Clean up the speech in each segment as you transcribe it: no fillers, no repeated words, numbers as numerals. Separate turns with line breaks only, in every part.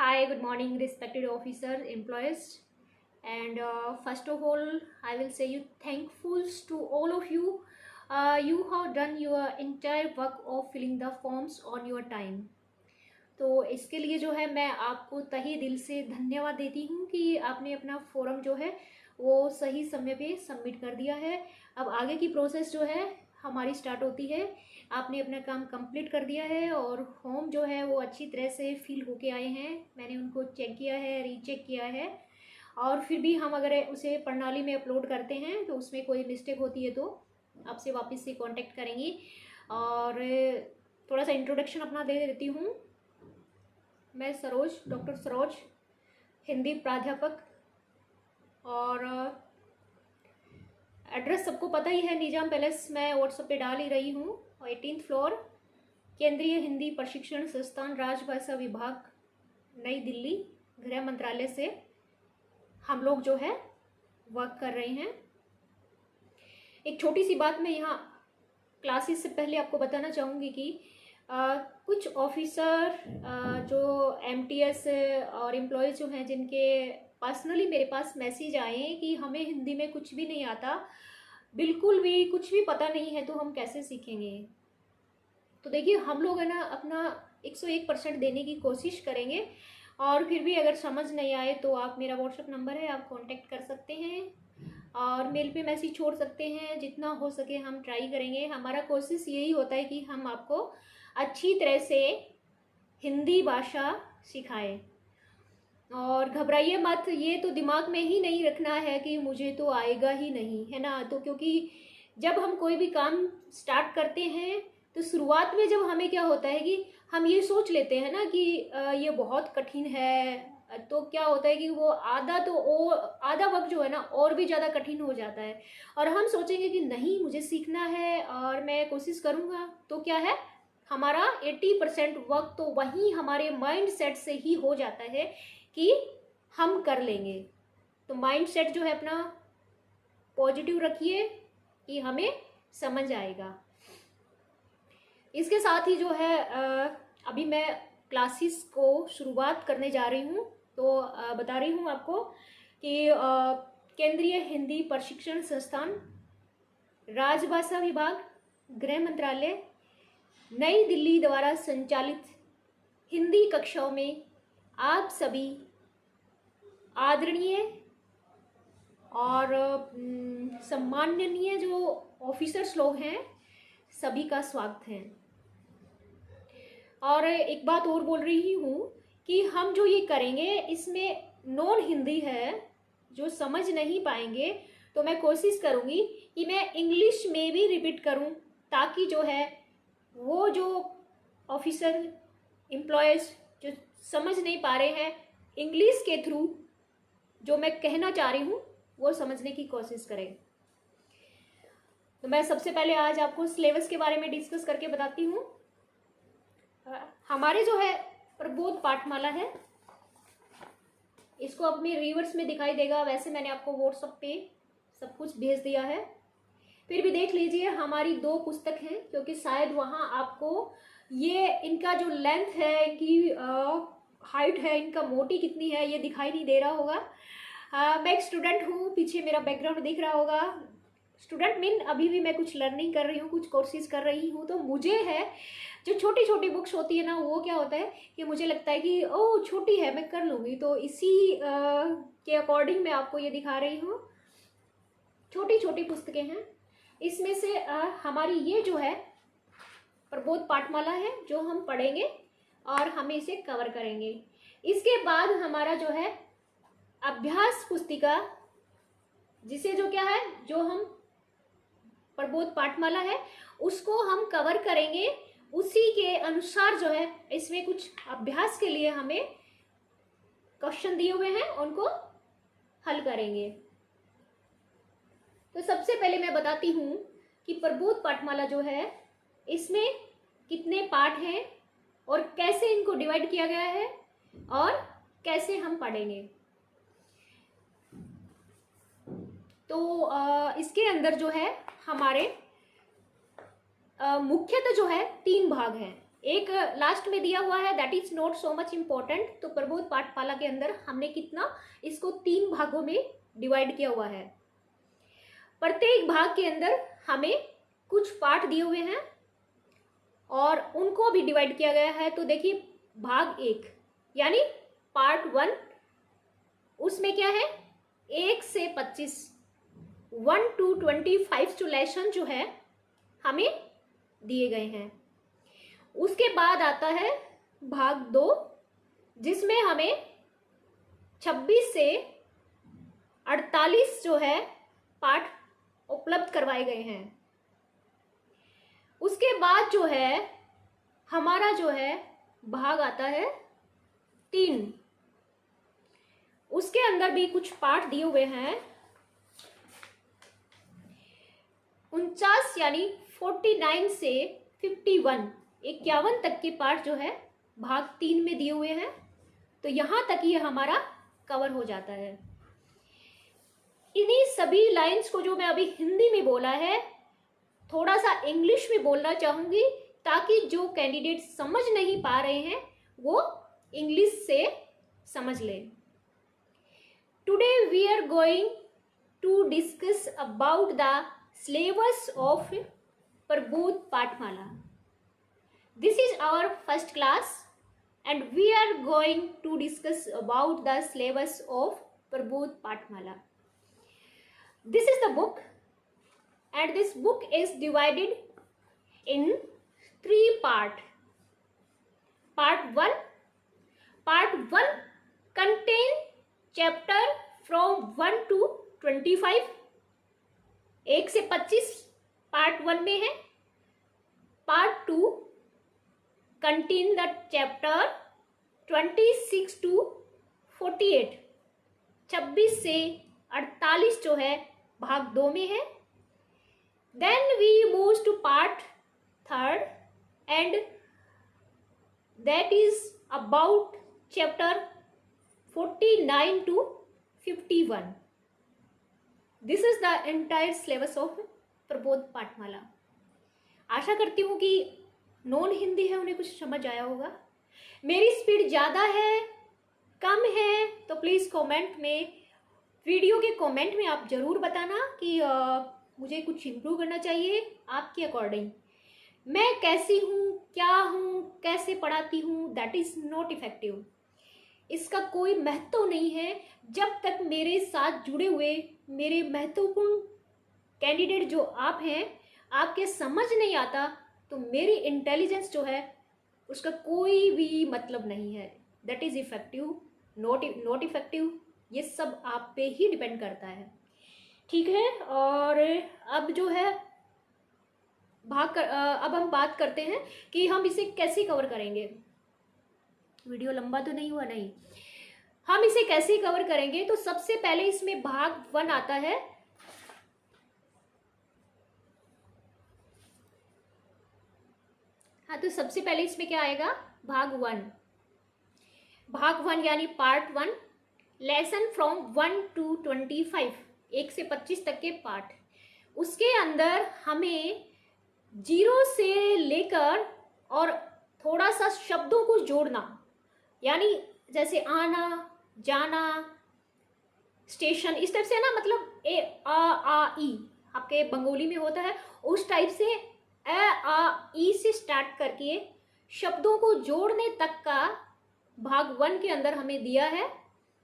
Hi, good morning, respected officers, employees. And first of all, I will say you thankful to all of you. You have done your entire work of filling the forms on your time. तो इसके लिए जो है मैं आपको तहे दिल से धन्यवाद देती हूँ कि आपने अपना फॉर्म जो है वो सही समय पे सबमिट कर दिया है। अब आगे की प्रोसेस जो है हमारी स्टार्ट होती है। आपने अपना काम कंप्लीट कर दिया है और फॉर्म जो है वो अच्छी तरह से फिल होके आए हैं। मैंने उनको चेक किया है, रीचेक किया है और फिर भी हम अगर उसे प्रणाली में अपलोड करते हैं तो उसमें कोई मिस्टेक होती है तो आपसे वापस से कांटेक्ट करेंगी। और थोड़ा सा इंट्रोडक्शन अपना दे देती हूँ। मैं सरोज, डॉक्टर सरोज, हिंदी प्राध्यापक, और एड्रेस सबको पता ही है, निजाम पैलेस। मैं व्हाट्सएप पे डाल ही रही हूँ। 18th फ्लोर, केंद्रीय हिंदी प्रशिक्षण संस्थान, राजभाषा विभाग, नई दिल्ली, गृह मंत्रालय से हम लोग जो है वर्क कर रहे हैं। एक छोटी सी बात मैं यहाँ क्लासेस से पहले आपको बताना चाहूँगी कि कुछ ऑफिसर जो एमटीएस और एम्प्लॉयज़ जो हैं जिनके पर्सनली मेरे पास मैसेज आए हैं कि हमें हिंदी में कुछ भी नहीं आता, बिल्कुल भी कुछ भी पता नहीं है, तो हम कैसे सीखेंगे। तो देखिए, हम लोग है ना अपना 101% देने की कोशिश करेंगे और फिर भी अगर समझ नहीं आए तो आप, मेरा व्हाट्सएप नंबर है, आप कांटेक्ट कर सकते हैं और मेल पे मैसेज छोड़ सकते हैं। जितना हो सके हम ट्राई करेंगे। हमारा कोशिश यही होता है कि हम आपको अच्छी तरह से हिंदी भाषा सिखाएं। और घबराइए मत, ये तो दिमाग में ही नहीं रखना है कि मुझे तो आएगा ही नहीं, है ना। तो क्योंकि जब हम कोई भी काम स्टार्ट करते हैं तो शुरुआत में जब हमें क्या होता है कि हम ये सोच लेते हैं ना कि ये बहुत कठिन है, तो क्या होता है कि वो आधा वक्त जो है ना और भी ज़्यादा कठिन हो जाता है और हम सोचेंगे कि नहीं, मुझे सीखना है और मैं कोशिश करूँगा। तो क्या है, हमारा 80% वक्त तो वहीं हमारे माइंड सेट से ही हो जाता है कि हम कर लेंगे। तो माइंड सेट जो है अपना पॉजिटिव रखिए कि हमें समझ आएगा। इसके साथ ही जो है अभी मैं क्लासेस को शुरुआत करने जा रही हूँ। तो बता रही हूँ आपको कि केंद्रीय हिंदी प्रशिक्षण संस्थान, राजभाषा विभाग, गृह मंत्रालय, नई दिल्ली द्वारा संचालित हिंदी कक्षाओं में आप सभी आदरणीय और सम्माननीय जो ऑफिसर्स लोग हैं सभी का स्वागत है। और एक बात और बोल रही हूँ कि हम जो ये करेंगे इसमें नॉन हिंदी है, जो समझ नहीं पाएंगे तो मैं कोशिश करूँगी कि मैं इंग्लिश में भी रिपीट करूँ, ताकि जो है वो जो ऑफिसर एम्प्लॉयज़ जो समझ नहीं पा रहे हैं, इंग्लिश के थ्रू जो मैं कहना चाह रही हूँ वो समझने की कोशिश करें। तो मैं सबसे पहले आज आपको सिलेबस के बारे में डिस्कस करके बताती हूँ। हमारे जो है प्रबोध पाठमाला है, इसको अब मैं रिवर्स में दिखाई देगा, वैसे मैंने आपको व्हाट्सएप पे सब कुछ भेज दिया है। फिर भी देख लीजिए, हमारी 2 पुस्तक हैं क्योंकि शायद वहाँ आपको ये इनका जो लेंथ है, इनकी हाइट है, इनका मोटी कितनी है ये दिखाई नहीं दे रहा होगा। मैं एक स्टूडेंट हूँ, पीछे मेरा बैकग्राउंड दिख रहा होगा। स्टूडेंट मीन अभी भी मैं कुछ लर्निंग कर रही हूँ, कुछ कोर्सेज कर रही हूँ। तो मुझे है जो छोटी छोटी बुक्स होती है ना, वो क्या होता है कि मुझे लगता है कि ओह छोटी है, मैं कर लूँगी, तो इसी के अकॉर्डिंग मैं आपको ये दिखा रही हूँ। छोटी छोटी पुस्तकें हैं, इसमें से हमारी ये जो है प्रबोध पाठमाला है जो हम पढ़ेंगे और हमें इसे कवर करेंगे। इसके बाद हमारा जो है अभ्यास पुस्तिका, जिसे जो क्या है, जो हम प्रबोध पाठमाला है उसको हम कवर करेंगे। उसी के अनुसार जो है इसमें कुछ अभ्यास के लिए हमें क्वेश्चन दिए हुए हैं, उनको हल करेंगे। तो सबसे पहले मैं बताती हूँ कि प्रबोध पाठमाला जो है इसमें कितने पार्ट हैं और कैसे इनको डिवाइड किया गया है और कैसे हम पढ़ेंगे। तो इसके अंदर जो है हमारे मुख्यतः जो है 3 भाग हैं। एक लास्ट में दिया हुआ है, that is not so much important. तो प्रबोध पाठमाला के अंदर हमने कितना इसको 3 भागों में डिवाइड किया हुआ है। प्रत्येक भाग के अंदर हमें कुछ पार्ट दिए हुए हैं और उनको भी डिवाइड किया गया है। तो देखिए भाग 1 यानी पार्ट 1, उसमें क्या है 1 से 25 1 to 25 जो लेसन जो है हमें दिए गए हैं। उसके बाद आता है भाग 2 जिसमें हमें 26 से 48 जो है पाठ उपलब्ध करवाए गए हैं। उसके बाद जो है हमारा जो है भाग आता है 3, उसके अंदर भी कुछ पाठ दिए हुए हैं 49 यानी 49 से 51 तक के पार्ट जो है भाग 3 में दिए हुए हैं। तो यहां तक ये हमारा कवर हो जाता है। इन्हीं सभी लाइंस को जो मैं अभी हिंदी में बोला है थोड़ा सा इंग्लिश में बोलना चाहूंगी ताकि जो कैंडिडेट समझ नहीं पा रहे हैं वो इंग्लिश से समझ लें। Today we are going to discuss about the syllabus of Prabodh Pathmala. This is our first class and we are going to discuss about the syllabus of Prabodh Pathmala. This is the book and this book is divided in 3 parts. Part 1 contain chapter from 1 to 25, 1 से 25 part 1 में है। Part 2 contain the chapter 26 to 48, 26 से 48 जो है भाग 2 में है। Then we move to part 3rd and that is about chapter 49 to 51. This is the entire syllabus of Prabodh पाठमाला। आशा करती हूँ कि नॉन हिंदी है उन्हें कुछ समझ आया होगा। मेरी स्पीड ज़्यादा है कम है तो प्लीज़ कमेंट में, वीडियो के कमेंट में आप ज़रूर बताना कि मुझे कुछ इम्प्रूव करना चाहिए आपके अकॉर्डिंग। मैं कैसी हूँ, क्या हूँ, कैसे पढ़ाती हूँ, दैट इज़ नॉट इफेक्टिव। इसका कोई महत्व नहीं है जब तक मेरे साथ जुड़े हुए मेरे महत्वपूर्ण कैंडिडेट जो आप हैं आपके समझ नहीं आता तो मेरी इंटेलिजेंस जो है उसका कोई भी मतलब नहीं है। That is effective not effective, ये सब आप पे ही डिपेंड करता है। ठीक है, और अब जो है अब हम बात करते हैं कि हम इसे कैसे कवर करेंगे। वीडियो लंबा तो नहीं हुआ? नहीं, हम इसे कैसे कवर करेंगे। तो सबसे पहले इसमें भाग 1 आता है। हाँ, तो सबसे पहले इसमें क्या आएगा, भाग 1 यानी पार्ट 1, लेसन फ्रॉम 1 to 25, 1 से 25 तक के पार्ट। उसके अंदर हमें 0 से लेकर और थोड़ा सा शब्दों को जोड़ना, यानी जैसे आना, जाना, स्टेशन, इस टाइप से ना, मतलब ए आ ई आपके बंगाली में होता है उस टाइप से आ ई से स्टार्ट करके शब्दों को जोड़ने तक का भाग 1 के अंदर हमें दिया है।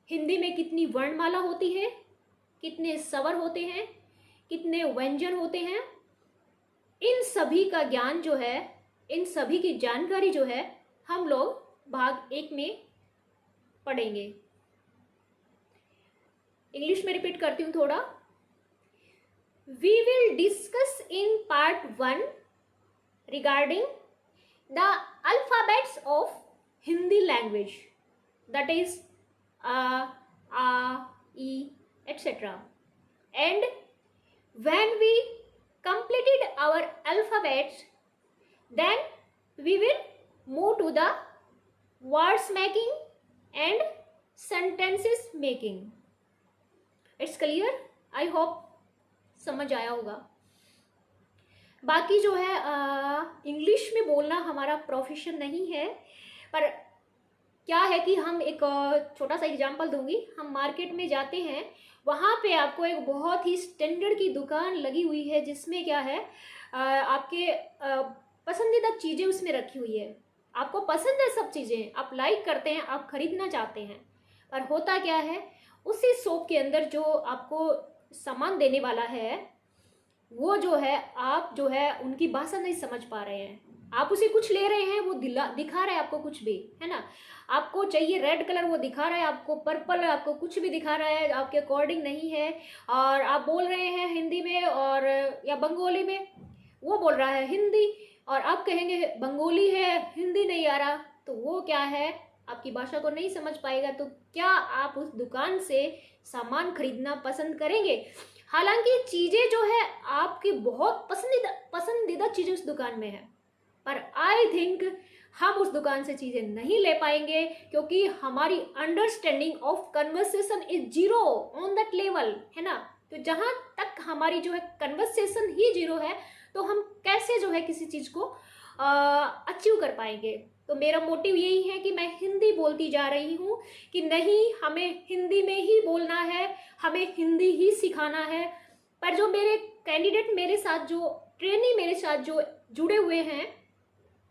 हिंदी में कितनी वर्णमाला होती है, कितने स्वर होते हैं, कितने व्यंजन होते हैं, इन सभी का ज्ञान जो है, इन सभी की जानकारी जो है हम लोग भाग 1 में पढ़ेंगे। इंग्लिश में रिपीट करती हूँ थोड़ा। We will discuss in part 1 regarding the alphabets of Hindi language, that is a, e, etc. And when we completed our alphabets, then we will move to the words making and sentences making. It's clear? I hope समझ आया होगा। बाकी जो है English में बोलना हमारा profession नहीं है, पर क्या है कि हम एक छोटा सा एग्जांपल दूंगी। हम मार्केट में जाते हैं, वहाँ पे आपको एक बहुत ही स्टैंडर्ड की दुकान लगी हुई है जिसमें क्या है आपके पसंदीदा चीज़ें उसमें रखी हुई है। आपको पसंद है सब चीज़ें, आप लाइक करते हैं, आप खरीदना चाहते हैं, पर होता क्या है उसी शॉप के अंदर जो आपको सामान देने वाला है वो जो है आप जो है उनकी भाषा नहीं समझ पा रहे हैं। आप उसे कुछ ले रहे हैं, वो दिखा रहा है आपको कुछ भी, है ना। आपको चाहिए रेड कलर, वो दिखा रहा है आपको पर्पल, आपको कुछ भी दिखा रहा है, आपके अकॉर्डिंग नहीं है। और आप बोल रहे हैं हिंदी में और या बंगाली में, वो बोल रहा है हिंदी और आप कहेंगे बंगाली है, हिंदी नहीं आ रहा, तो वो क्या है आपकी भाषा को नहीं समझ पाएगा। तो क्या आप उस दुकान से सामान खरीदना पसंद करेंगे? हालांकि चीज़ें जो है आपकी बहुत पसंदीदा चीज़ें उस दुकान में है, पर आई थिंक हम उस दुकान से चीज़ें नहीं ले पाएंगे क्योंकि हमारी understanding of conversation is zero on that level, है ना। तो जहाँ तक हमारी जो है कन्वर्सेशन ही जीरो है, तो हम कैसे जो है किसी चीज़ को अचीव कर पाएंगे। तो मेरा मोटिव यही है कि मैं हिंदी बोलती जा रही हूँ कि नहीं, हमें हिंदी में ही बोलना है, हमें हिंदी ही सिखाना है। पर जो मेरे कैंडिडेट मेरे साथ, जो ट्रेनी मेरे साथ जो जुड़े हुए हैं,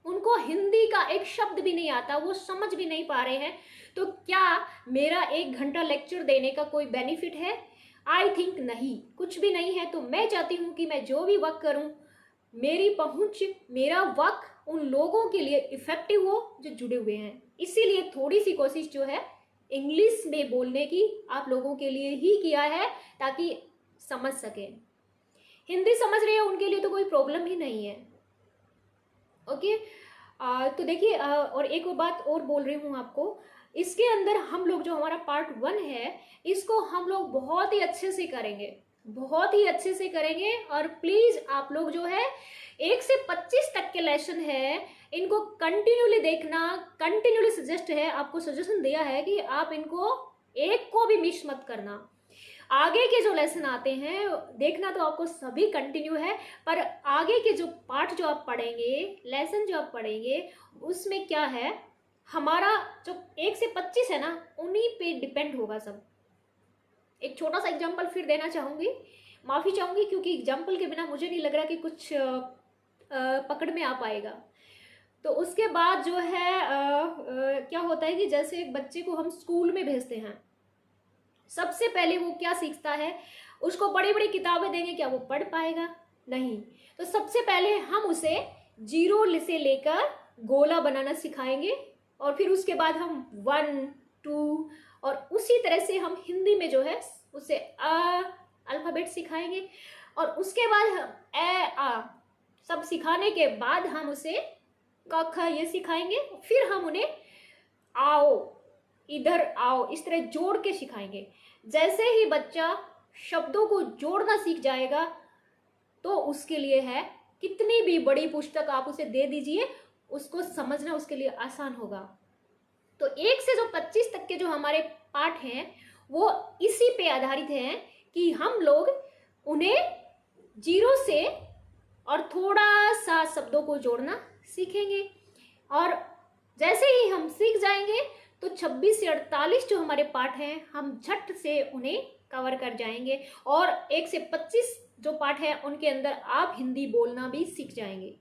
उनको हिंदी का एक शब्द भी नहीं आता, वो समझ भी नहीं पा रहे हैं। तो क्या मेरा 1 घंटा लेक्चर देने का कोई बेनिफिट है? आई थिंक नहीं, कुछ भी नहीं है। तो मैं चाहती हूँ कि मैं जो भी वर्क करूँ, मेरी पहुँच, मेरा वर्क उन लोगों के लिए इफेक्टिव हो जो जुड़े हुए हैं। इसीलिए थोड़ी सी कोशिश जो है इंग्लिश में बोलने की आप लोगों के लिए ही किया है, ताकि समझ सकें। हिंदी समझ रहे हैं उनके लिए तो कोई प्रॉब्लम ही नहीं है। ओके, तो देखिए और एक बात और बोल रही हूँ आपको, इसके अंदर हम लोग जो हमारा पार्ट 1 है, इसको हम लोग बहुत ही अच्छे से करेंगे, बहुत ही अच्छे से करेंगे। और प्लीज़ आप लोग जो है 1 से 25 तक के लेसन है, इनको कंटिन्यूली देखना। कंटिन्यूली सजेस्ट है, आपको सजेशन दिया है कि आप इनको एक को भी मिस मत करना। आगे के जो लेसन आते हैं देखना तो आपको सभी कंटिन्यू है, पर आगे के जो पार्ट जो आप पढ़ेंगे, लेसन जो आप पढ़ेंगे, उसमें क्या है हमारा जो 1 से 25 है ना, उन्हीं पे डिपेंड होगा सब। एक छोटा सा एग्जांपल फिर देना चाहूँगी, माफ़ी चाहूँगी क्योंकि एग्जांपल के बिना मुझे नहीं लग रहा कि कुछ पकड़ में आ पाएगा। तो उसके बाद जो है क्या होता है कि जैसे एक बच्चे को हम स्कूल में भेजते हैं, सबसे पहले वो क्या सीखता है, उसको बड़ी बड़ी किताबें देंगे, क्या वो पढ़ पाएगा? नहीं। तो सबसे पहले हम उसे जीरो से लेकर गोला बनाना सिखाएंगे, और फिर उसके बाद हम 1 2 और उसी तरह से हम हिंदी में जो है उसे अल्फ़ाबेट सिखाएंगे। और उसके बाद हम ए आ सब सिखाने के बाद हम उसे क ख ये सिखाएंगे। फिर हम उन्हें आओ, इधर आओ, इस तरह जोड़ के सिखाएंगे। जैसे ही बच्चा शब्दों को जोड़ना सीख जाएगा, तो उसके लिए है कितनी भी बड़ी पुस्तक आप उसे दे दीजिए, उसको समझना उसके लिए आसान होगा। तो 1 से जो 25 तक के जो हमारे पाठ हैं, वो इसी पे आधारित हैं कि हम लोग उन्हें जीरो से और थोड़ा सा शब्दों को जोड़ना सीखेंगे। और जैसे ही हम सीख जाएंगे तो 26 से 48 जो हमारे पाठ हैं, हम झट से उन्हें कवर कर जाएंगे। और 1 से 25 जो पाठ हैं उनके अंदर आप हिंदी बोलना भी सीख जाएंगे।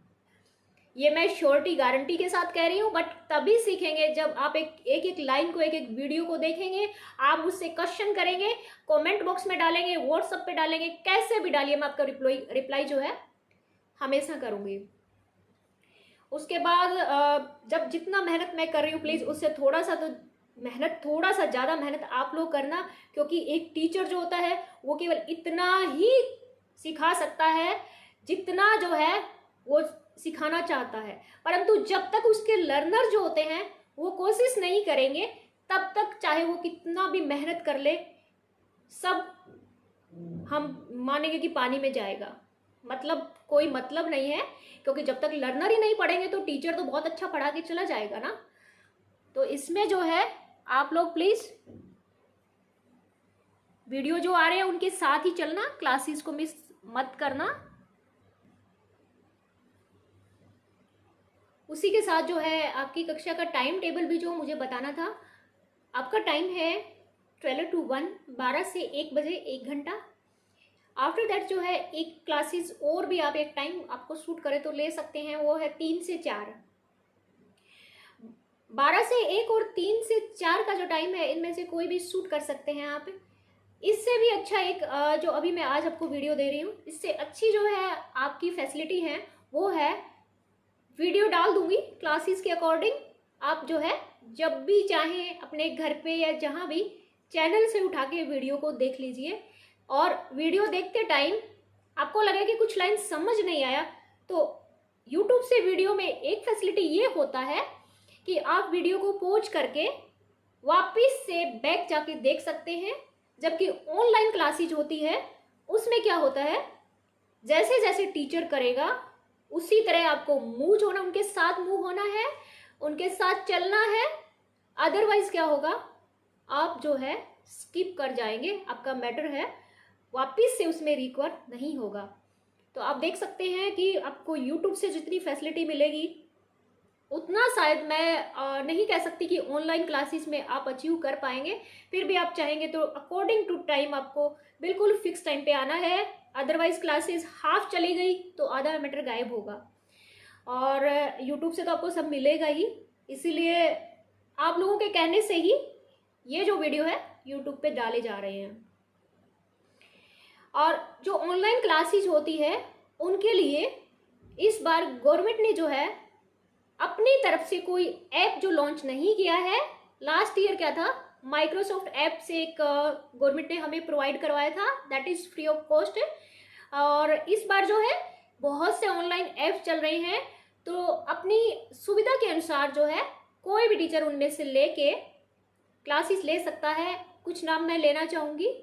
ये मैं श्योरिटी गारंटी के साथ कह रही हूँ, बट तभी सीखेंगे जब आप एक लाइन को, एक वीडियो को देखेंगे, आप मुझसे क्वेश्चन करेंगे, कमेंट बॉक्स में डालेंगे, व्हाट्सएप पे डालेंगे, कैसे भी डालिए, मैं आपका रिप्लाई जो है हमेशा करूँगी। उसके बाद जब जितना मेहनत मैं कर रही हूँ, प्लीज़ उससे थोड़ा सा तो मेहनत, थोड़ा सा ज़्यादा मेहनत आप लोग करना, क्योंकि एक टीचर जो होता है वो केवल इतना ही सिखा सकता है जितना जो है वो सिखाना चाहता है। परंतु जब तक उसके लर्नर जो होते हैं वो कोशिश नहीं करेंगे, तब तक चाहे वो कितना भी मेहनत कर ले, सब हम मानेंगे कि पानी में जाएगा। मतलब कोई मतलब नहीं है, क्योंकि जब तक लर्नर ही नहीं पढ़ेंगे तो टीचर तो बहुत अच्छा पढ़ा के चला जाएगा ना। तो इसमें जो है आप लोग प्लीज़ वीडियो जो आ रहे हैं उनके साथ ही चलना, क्लासेस को मिस मत करना। उसी के साथ जो है आपकी कक्षा का टाइम टेबल भी जो मुझे बताना था। आपका टाइम है 12 to 1, 12 से 1 बजे 1 घंटा। आफ्टर दैट जो है एक क्लासेस और भी आप एक टाइम आपको सूट करे तो ले सकते हैं, वो है 3 से 4। 12 से 1 और 3 से 4 का जो टाइम है, इनमें से कोई भी सूट कर सकते हैं आप। इससे भी अच्छा एक जो अभी मैं आज आपको वीडियो दे रही हूँ, इससे अच्छी जो है आपकी फैसिलिटी है वो है वीडियो डाल दूंगी क्लासेस के अकॉर्डिंग। आप जो है जब भी चाहें अपने घर पे या जहाँ भी चैनल से उठा के वीडियो को देख लीजिए। और वीडियो देखते टाइम आपको लगे कि कुछ लाइन समझ नहीं आया, तो यूट्यूब से वीडियो में एक फैसिलिटी ये होता है कि आप वीडियो को पॉज करके वापस से बैक जाके देख सकते हैं। जबकि ऑनलाइन क्लासेज होती है उसमें क्या होता है, जैसे जैसे टीचर करेगा उसी तरह आपको मूव होना, उनके साथ मूव होना है, उनके साथ चलना है। अदरवाइज क्या होगा, आप जो है स्किप कर जाएंगे, आपका मैटर है वापस से उसमें रिकवर नहीं होगा। तो आप देख सकते हैं कि आपको यूट्यूब से जितनी फैसिलिटी मिलेगी उतना शायद मैं नहीं कह सकती कि ऑनलाइन क्लासेस में आप अचीव कर पाएंगे। फिर भी आप चाहेंगे तो अकॉर्डिंग टू टाइम आपको बिल्कुल फिक्स टाइम पे आना है। अदरवाइज क्लासेस हाफ चली गई तो आधा मैटर गायब होगा। और यूट्यूब से तो आपको सब मिलेगा ही, इसीलिए आप लोगों के कहने से ही ये जो वीडियो है यूट्यूब पे डाले जा रहे हैं। और जो ऑनलाइन क्लासेस होती है उनके लिए इस बार गवर्नमेंट ने जो है अपनी तरफ से कोई ऐप जो लॉन्च नहीं किया है। लास्ट ईयर क्या था, माइक्रोसॉफ्ट ऐप से एक गवर्नमेंट ने हमें प्रोवाइड करवाया था, that is free of cost. और इस बार जो है बहुत से ऑनलाइन ऐप चल रहे हैं, तो अपनी सुविधा के अनुसार जो है कोई भी टीचर उनमें से लेके क्लासेस ले सकता है। कुछ नाम मैं लेना चाहूँगी।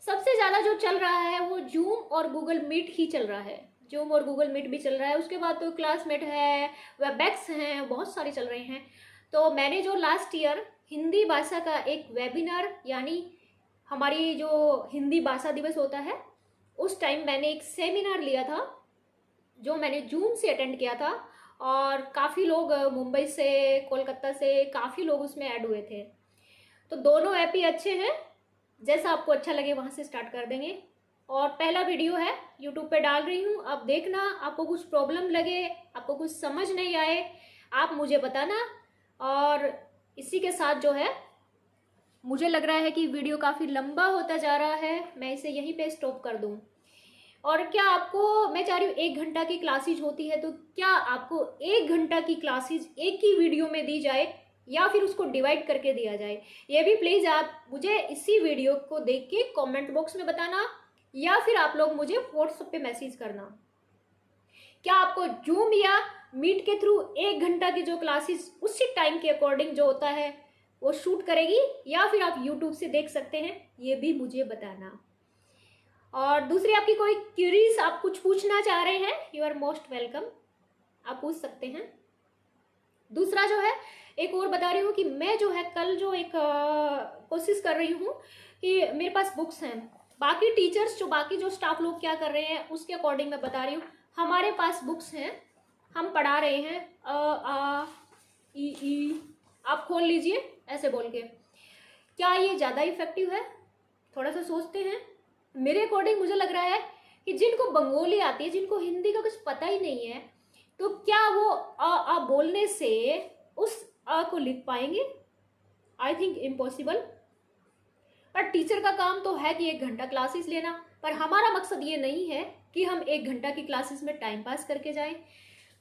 सबसे ज़्यादा जो चल रहा है वो जूम और गूगल मीट ही चल रहा है। जूम और गूगल मीट भी चल रहा है, उसके बाद तो क्लासमेट है, वेबएक्स हैं, बहुत सारे चल रहे हैं। तो मैंने जो लास्ट ईयर हिंदी भाषा का एक वेबिनार, यानी हमारी जो हिंदी भाषा दिवस होता है उस टाइम मैंने एक सेमिनार लिया था जो मैंने जूम से अटेंड किया था। और काफ़ी लोग मुंबई से, कोलकाता से काफ़ी लोग उसमें ऐड हुए थे। तो दोनों ऐप ही अच्छे हैं, जैसा आपको अच्छा लगे वहाँ से स्टार्ट कर देंगे। और पहला वीडियो है यूट्यूब पे डाल रही हूँ, आप देखना। आपको कुछ प्रॉब्लम लगे, आपको कुछ समझ नहीं आए, आप मुझे बताना। और इसी के साथ जो है मुझे लग रहा है कि वीडियो काफ़ी लंबा होता जा रहा है, मैं इसे यहीं पे स्टॉप कर दूँ। और क्या आपको, मैं चाह रही हूँ 1 घंटा की क्लासेज होती है, तो क्या आपको 1 घंटा की क्लासेज एक ही वीडियो में दी जाए या फिर उसको डिवाइड करके दिया जाए, ये भी प्लीज़ आप मुझे इसी वीडियो को देख के कमेंट बॉक्स में बताना, या फिर आप लोग मुझे व्हाट्सएप पे मैसेज करना। क्या आपको जूम या मीट के थ्रू 1 घंटा की जो क्लासेस उसी टाइम के अकॉर्डिंग जो होता है वो शूट करेगी, या फिर आप यूट्यूब से देख सकते हैं, ये भी मुझे बताना। और दूसरी आपकी कोई क्यूरीज, आप कुछ पूछना चाह रहे हैं, यू आर मोस्ट वेलकम, आप पूछ सकते हैं। दूसरा जो है एक और बता रही हूँ कि मैं जो है कल जो एक कोशिश कर रही हूँ कि मेरे पास बुक्स हैं। बाकी टीचर्स जो बाकी जो स्टाफ लोग क्या कर रहे हैं उसके अकॉर्डिंग मैं बता रही हूँ। हमारे पास बुक्स हैं, हम पढ़ा रहे हैं अ आ ई ई, आप खोल लीजिए ऐसे बोल के। क्या ये ज़्यादा इफेक्टिव है, थोड़ा सा सोचते हैं। मेरे अकॉर्डिंग मुझे लग रहा है कि जिनको बंगाली आती है, जिनको हिंदी का कुछ पता ही नहीं है, तो क्या वो आ बोलने से उस आ को लिख पाएंगे? I think impossible. पर टीचर का काम तो है कि 1 घंटा क्लासेस लेना, पर हमारा मकसद ये नहीं है कि हम 1 घंटा की क्लासेस में टाइम पास करके जाएं।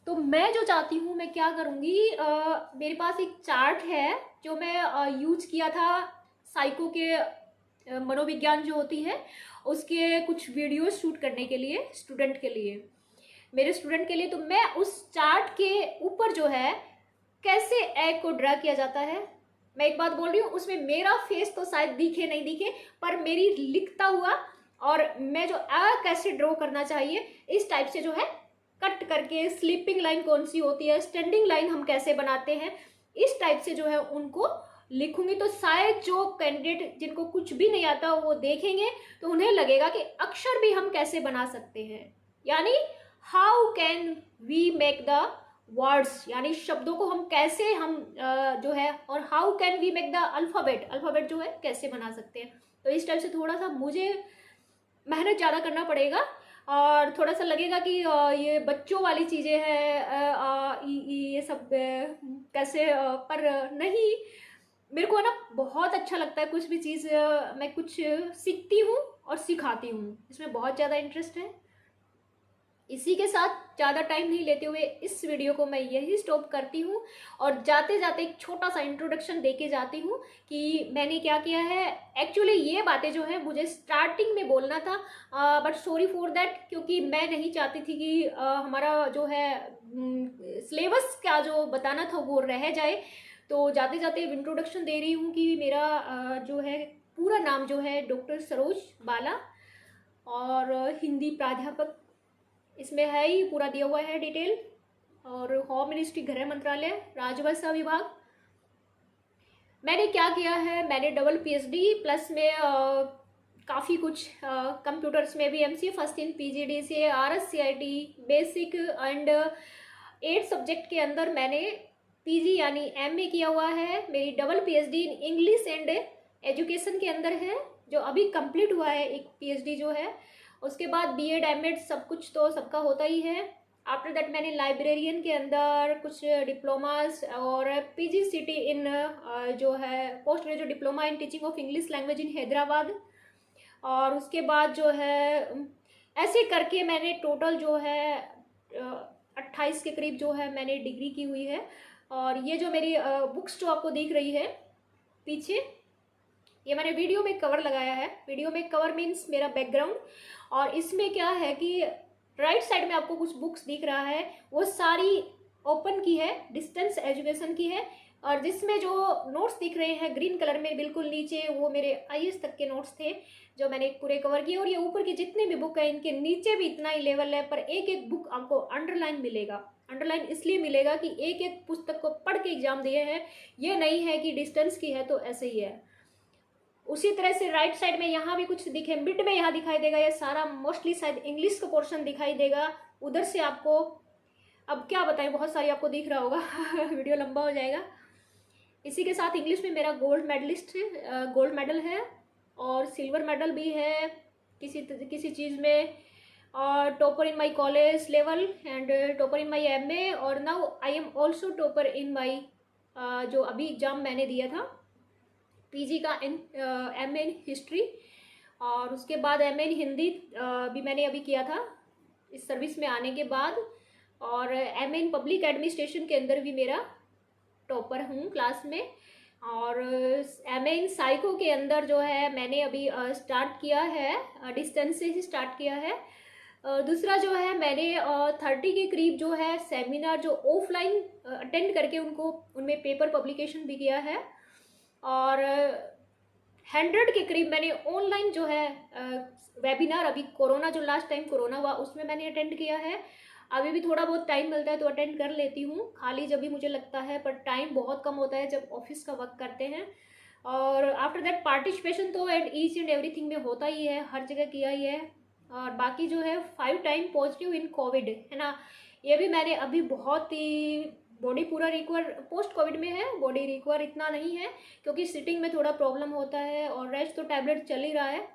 तो मैं जो चाहती हूँ, मैं क्या करूँगी, मेरे पास एक चार्ट है जो मैं यूज किया था साइको के मनोविज्ञान जो होती है उसके कुछ वीडियोस शूट करने के लिए, स्टूडेंट के लिए, मेरे स्टूडेंट के लिए। तो मैं उस चार्ट के ऊपर जो है कैसे एग को ड्रा किया जाता है, मैं एक बात बोल रही हूँ, उसमें मेरा फेस तो शायद दिखे नहीं दिखे, पर मेरी लिखता हुआ और मैं जो कैसे ड्रॉ करना चाहिए इस टाइप से जो है कट करके, स्लीपिंग लाइन कौन सी होती है, स्टैंडिंग लाइन हम कैसे बनाते हैं, इस टाइप से जो है उनको लिखूंगी। तो शायद जो कैंडिडेट जिनको कुछ भी नहीं आता वो देखेंगे तो उन्हें लगेगा कि अक्षर भी हम कैसे बना सकते हैं, यानी how can we make the words यानी शब्दों को हम कैसे हम जो है, और how can we make the alphabet जो है कैसे बना सकते हैं। तो इस टाइप से थोड़ा सा मुझे मेहनत ज़्यादा करना पड़ेगा और थोड़ा सा लगेगा कि ये बच्चों वाली चीज़ें हैं, ये सब कैसे, पर नहीं, मेरे को ना बहुत अच्छा लगता है कुछ भी चीज़, मैं कुछ सीखती हूँ और सिखाती हूँ, इसमें बहुत ज़्यादा इंटरेस्ट है। इसी के साथ ज़्यादा टाइम नहीं लेते हुए इस वीडियो को मैं यही स्टॉप करती हूँ और जाते जाते एक छोटा सा इंट्रोडक्शन देके जाती हूँ कि मैंने क्या किया है। एक्चुअली ये बातें जो है मुझे स्टार्टिंग में बोलना था, बट सॉरी फॉर दैट, क्योंकि मैं नहीं चाहती थी कि हमारा जो है सिलेबस का जो बताना था वो रह जाए। तो जाते जाते इंट्रोडक्शन दे रही हूँ कि मेरा जो है पूरा नाम जो है डॉक्टर सरोज बाला, और हिंदी प्राध्यापक इसमें है ही, पूरा दिया हुआ है डिटेल, और होम मिनिस्ट्री गृह मंत्रालय राजभाषा विभाग। मैंने क्या किया है, मैंने डबल पीएचडी प्लस में काफ़ी कुछ कंप्यूटर्स में भी MCA first in PGDCA RSCIT basic and 8 subject के अंदर मैंने पीजी यानी एमए किया हुआ है। मेरी double PhD in English and education के अंदर है, जो अभी कंप्लीट हुआ है एक पीएचडी जो है। उसके बाद बीएड एमएड सब कुछ तो सबका होता ही है। आफ्टर दैट मैंने लाइब्रेरियन के अंदर कुछ डिप्लोमास और पीजीसीटी इन जो है post graduate diploma in teaching of English language in Hyderabad. और उसके बाद जो है ऐसे करके मैंने टोटल जो है 28 के करीब जो है मैंने डिग्री की हुई है। और ये जो मेरी बुक्स जो आपको दिख रही है पीछे, ये मैंने वीडियो में कवर लगाया है। वीडियो में कवर मीन्स मेरा बैकग्राउंड, और इसमें क्या है कि राइट साइड में आपको कुछ बुक्स दिख रहा है, वो सारी ओपन की है, डिस्टेंस एजुकेशन की है। और जिसमें जो नोट्स दिख रहे हैं ग्रीन कलर में बिल्कुल नीचे, वो मेरे आईएएस तक के नोट्स थे जो मैंने पूरे कवर किए। और ये ऊपर के जितने भी बुक हैं इनके नीचे भी इतना ही लेवल है, पर एक एक बुक आपको अंडरलाइन मिलेगा। अंडरलाइन इसलिए मिलेगा कि एक एक पुस्तक को पढ़ के एग्जाम दिए हैं, ये नहीं है कि डिस्टेंस की है तो ऐसे ही है। उसी तरह से राइट साइड में यहाँ भी कुछ दिखे, मिड में यहाँ दिखाई देगा, ये सारा मोस्टली शायद इंग्लिश का पोर्शन दिखाई देगा। उधर से आपको अब क्या बताएं, बहुत सारी आपको दिख रहा होगा वीडियो लंबा हो जाएगा। इसी के साथ इंग्लिश में मेरा गोल्ड मेडलिस्ट है, गोल्ड मेडल है, और सिल्वर मेडल भी है किसी चीज़ में, और topper in my college level and topper in my MA. और now I am also topper in my जो अभी एग्जाम मैंने दिया था पीजी का इन एमए इन हिस्ट्री। और उसके बाद एमए इन हिंदी भी मैंने अभी किया था इस सर्विस में आने के बाद। और एमए इन पब्लिक एडमिनिस्ट्रेशन के अंदर भी मेरा टॉपर हूँ क्लास में। और एमए इन साइको के अंदर जो है मैंने अभी स्टार्ट किया है, डिस्टेंस से ही स्टार्ट किया है। दूसरा जो है मैंने 30 के करीब जो है सेमिनार जो ऑफलाइन अटेंड करके उनमें पेपर पब्लिकेशन भी किया है। और 100 के करीब मैंने ऑनलाइन जो है वेबिनार, अभी कोरोना जो लास्ट टाइम कोरोना हुआ उसमें मैंने अटेंड किया है। अभी भी थोड़ा बहुत टाइम मिलता है तो अटेंड कर लेती हूँ, खाली जब भी मुझे लगता है, पर टाइम बहुत कम होता है जब ऑफिस का वर्क करते हैं। और आफ्टर दैट पार्टिसिपेशन तो एट ईच एंड एवरीथिंग में होता ही है, हर जगह किया ही है। और बाकी जो है 5 टाइम पॉजिटिव इन कोविड है ना, ये भी मैंने अभी बहुत ही बॉडी पूरा रिकवर, पोस्ट कोविड में है, बॉडी रिकवर इतना नहीं है क्योंकि सिटिंग में थोड़ा प्रॉब्लम होता है, और रेस्ट तो टैबलेट चल ही रहा है।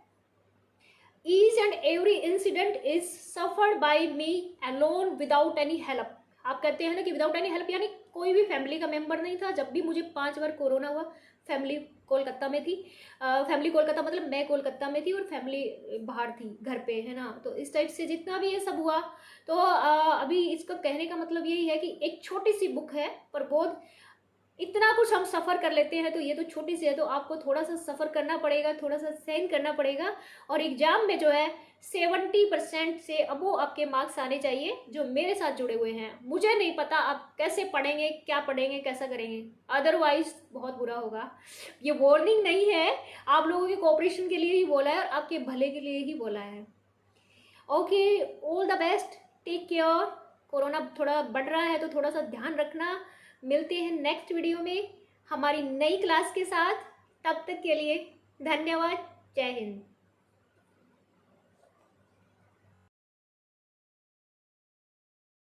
Each and every incident is suffered by me alone without any help. आप कहते हैं ना कि विदाउट एनी हेल्प, यानी कोई भी फैमिली का मेंबर नहीं था। जब भी मुझे 5 बार कोरोना हुआ, फैमिली कोलकाता में थी, फैमिली कोलकाता मतलब मैं कोलकाता में थी और फैमिली बाहर थी घर पे, है ना। तो इस टाइप से जितना भी ये सब हुआ, तो अभी इसका कहने का मतलब यही है कि एक छोटी सी बुक है पर बहुत इतना कुछ हम सफ़र कर लेते हैं, तो ये तो छोटी सी है, तो आपको थोड़ा सा सफ़र करना पड़ेगा, थोड़ा सा सहन करना पड़ेगा। और एग्ज़ाम में जो है 70% से अबो आपके मार्क्स आने चाहिए जो मेरे साथ जुड़े हुए हैं। मुझे नहीं पता आप कैसे पढ़ेंगे, क्या पढ़ेंगे, कैसा करेंगे, अदरवाइज बहुत बुरा होगा। ये वार्निंग नहीं है, आप लोगों के कोऑपरेशन के लिए ही बोला है और आपके भले के लिए ही बोला है। Okay, all the best, take care. Corona थोड़ा बढ़ रहा है तो थोड़ा सा ध्यान रखना। मिलते हैं नेक्स्ट वीडियो में हमारी नई क्लास के साथ। तब तक के लिए धन्यवाद। जय हिंद।